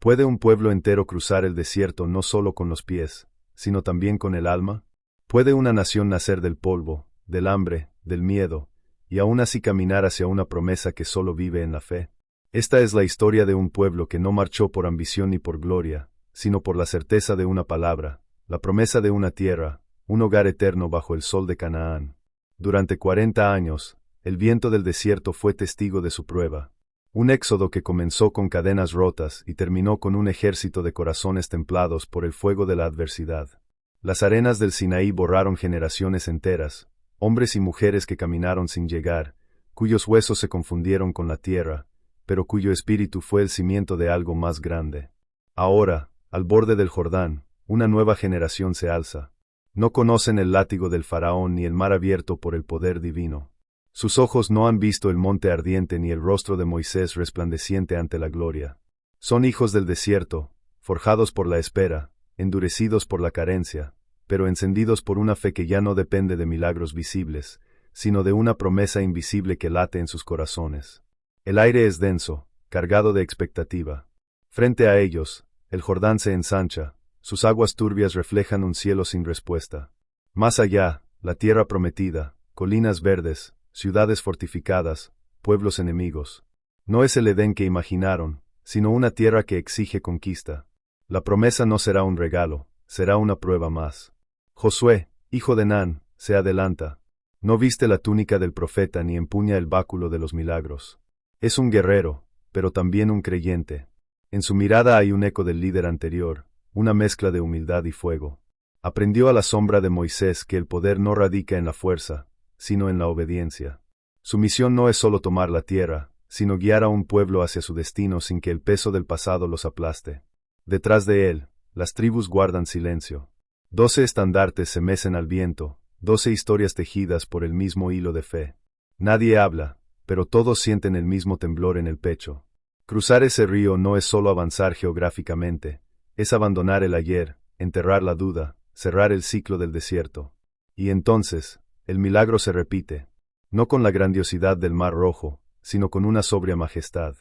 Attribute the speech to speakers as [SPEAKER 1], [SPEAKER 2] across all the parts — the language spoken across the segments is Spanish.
[SPEAKER 1] ¿Puede un pueblo entero cruzar el desierto no solo con los pies, sino también con el alma? ¿Puede una nación nacer del polvo, del hambre, del miedo, y aún así caminar hacia una promesa que solo vive en la fe? Esta es la historia de un pueblo que no marchó por ambición ni por gloria, sino por la certeza de una palabra, la promesa de una tierra, un hogar eterno bajo el sol de Canaán. Durante 40 años, el viento del desierto fue testigo de su prueba. Un éxodo que comenzó con cadenas rotas y terminó con un ejército de corazones templados por el fuego de la adversidad. Las arenas del Sinaí borraron generaciones enteras, hombres y mujeres que caminaron sin llegar, cuyos huesos se confundieron con la tierra, pero cuyo espíritu fue el cimiento de algo más grande. Ahora, al borde del Jordán, una nueva generación se alza. No conocen el látigo del faraón ni el mar abierto por el poder divino. Sus ojos no han visto el monte ardiente ni el rostro de Moisés resplandeciente ante la gloria. Son hijos del desierto, forjados por la espera, endurecidos por la carencia, pero encendidos por una fe que ya no depende de milagros visibles, sino de una promesa invisible que late en sus corazones. El aire es denso, cargado de expectativa. Frente a ellos, el Jordán se ensancha, sus aguas turbias reflejan un cielo sin respuesta. Más allá, la tierra prometida, colinas verdes, ciudades fortificadas, pueblos enemigos. No es el Edén que imaginaron, sino una tierra que exige conquista. La promesa no será un regalo, será una prueba más. Josué, hijo de Nun, se adelanta. No viste la túnica del profeta ni empuña el báculo de los milagros. Es un guerrero, pero también un creyente. En su mirada hay un eco del líder anterior, una mezcla de humildad y fuego. Aprendió a la sombra de Moisés que el poder no radica en la fuerza, sino en la obediencia. Su misión no es solo tomar la tierra, sino guiar a un pueblo hacia su destino sin que el peso del pasado los aplaste. Detrás de él, las tribus guardan silencio. 12 estandartes se mecen al viento, 12 historias tejidas por el mismo hilo de fe. Nadie habla, pero todos sienten el mismo temblor en el pecho. Cruzar ese río no es solo avanzar geográficamente, es abandonar el ayer, enterrar la duda, cerrar el ciclo del desierto. Y entonces, el milagro se repite, no con la grandiosidad del Mar Rojo, sino con una sobria majestad.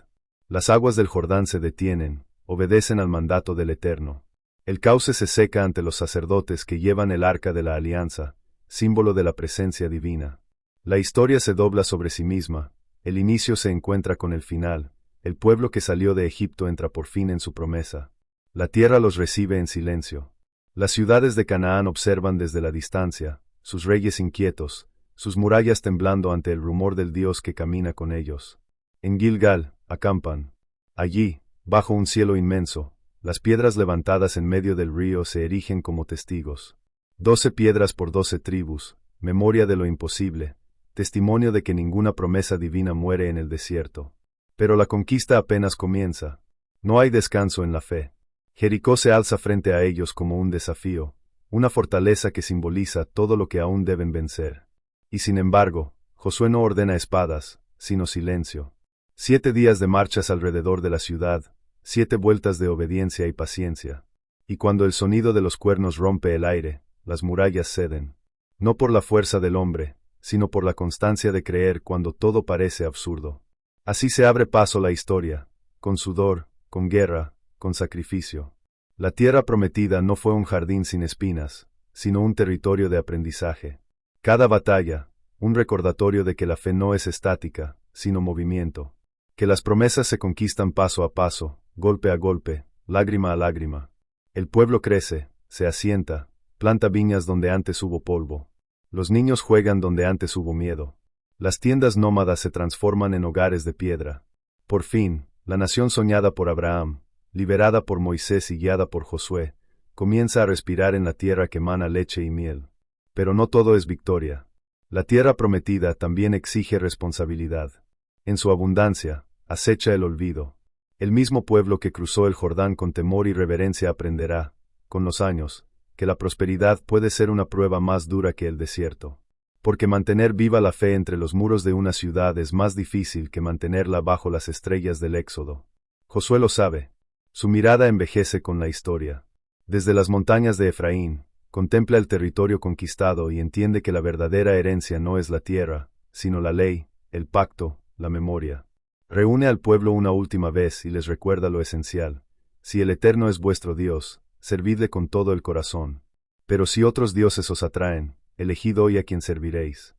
[SPEAKER 1] Las aguas del Jordán se detienen, obedecen al mandato del Eterno. El cauce se seca ante los sacerdotes que llevan el arca de la alianza, símbolo de la presencia divina. La historia se dobla sobre sí misma, el inicio se encuentra con el final, el pueblo que salió de Egipto entra por fin en su promesa. La tierra los recibe en silencio. Las ciudades de Canaán observan desde la distancia, sus reyes inquietos, sus murallas temblando ante el rumor del Dios que camina con ellos. En Gilgal, acampan. Allí, bajo un cielo inmenso, las piedras levantadas en medio del río se erigen como testigos. 12 piedras por 12 tribus, memoria de lo imposible, testimonio de que ninguna promesa divina muere en el desierto. Pero la conquista apenas comienza. No hay descanso en la fe. Jericó se alza frente a ellos como un desafío, una fortaleza que simboliza todo lo que aún deben vencer. Y sin embargo, Josué no ordena espadas, sino silencio. 7 días de marchas alrededor de la ciudad, 7 vueltas de obediencia y paciencia. Y cuando el sonido de los cuernos rompe el aire, las murallas ceden. No por la fuerza del hombre, sino por la constancia de creer cuando todo parece absurdo. Así se abre paso la historia, con sudor, con guerra, con sacrificio. La tierra prometida no fue un jardín sin espinas, sino un territorio de aprendizaje. Cada batalla, un recordatorio de que la fe no es estática, sino movimiento. Que las promesas se conquistan paso a paso, golpe a golpe, lágrima a lágrima. El pueblo crece, se asienta, planta viñas donde antes hubo polvo. Los niños juegan donde antes hubo miedo. Las tiendas nómadas se transforman en hogares de piedra. Por fin, la nación soñada por Abraham, liberada por Moisés y guiada por Josué, comienza a respirar en la tierra que emana leche y miel. Pero no todo es victoria. La tierra prometida también exige responsabilidad. En su abundancia, acecha el olvido. El mismo pueblo que cruzó el Jordán con temor y reverencia aprenderá, con los años, que la prosperidad puede ser una prueba más dura que el desierto. Porque mantener viva la fe entre los muros de una ciudad es más difícil que mantenerla bajo las estrellas del Éxodo. Josué lo sabe. Su mirada envejece con la historia. Desde las montañas de Efraín, contempla el territorio conquistado y entiende que la verdadera herencia no es la tierra, sino la ley, el pacto, la memoria. Reúne al pueblo una última vez y les recuerda lo esencial. Si el Eterno es vuestro Dios, servidle con todo el corazón. Pero si otros dioses os atraen, elegid hoy a quien serviréis.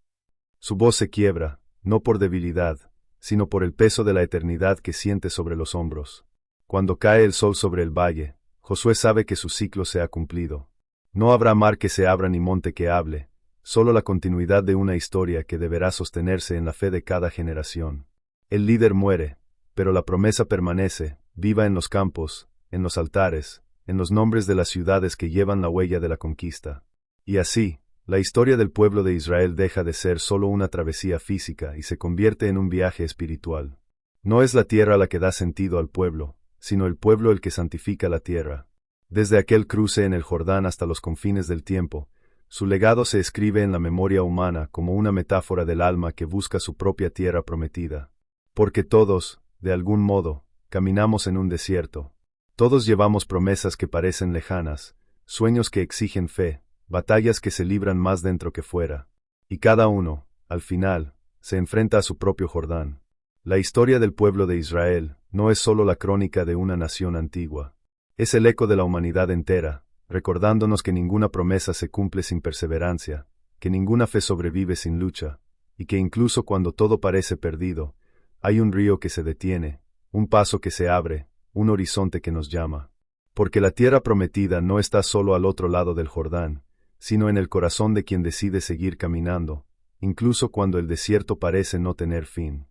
[SPEAKER 1] Su voz se quiebra, no por debilidad, sino por el peso de la eternidad que siente sobre los hombros. Cuando cae el sol sobre el valle, Josué sabe que su ciclo se ha cumplido. No habrá mar que se abra ni monte que hable, solo la continuidad de una historia que deberá sostenerse en la fe de cada generación. El líder muere, pero la promesa permanece, viva en los campos, en los altares, en los nombres de las ciudades que llevan la huella de la conquista. Y así, la historia del pueblo de Israel deja de ser solo una travesía física y se convierte en un viaje espiritual. No es la tierra la que da sentido al pueblo, sino el pueblo el que santifica la tierra. Desde aquel cruce en el Jordán hasta los confines del tiempo, su legado se escribe en la memoria humana como una metáfora del alma que busca su propia tierra prometida. Porque todos, de algún modo, caminamos en un desierto. Todos llevamos promesas que parecen lejanas, sueños que exigen fe, batallas que se libran más dentro que fuera. Y cada uno, al final, se enfrenta a su propio Jordán. La historia del pueblo de Israel no es solo la crónica de una nación antigua. Es el eco de la humanidad entera, recordándonos que ninguna promesa se cumple sin perseverancia, que ninguna fe sobrevive sin lucha, y que incluso cuando todo parece perdido, hay un río que se detiene, un paso que se abre, un horizonte que nos llama. Porque la tierra prometida no está solo al otro lado del Jordán, sino en el corazón de quien decide seguir caminando, incluso cuando el desierto parece no tener fin.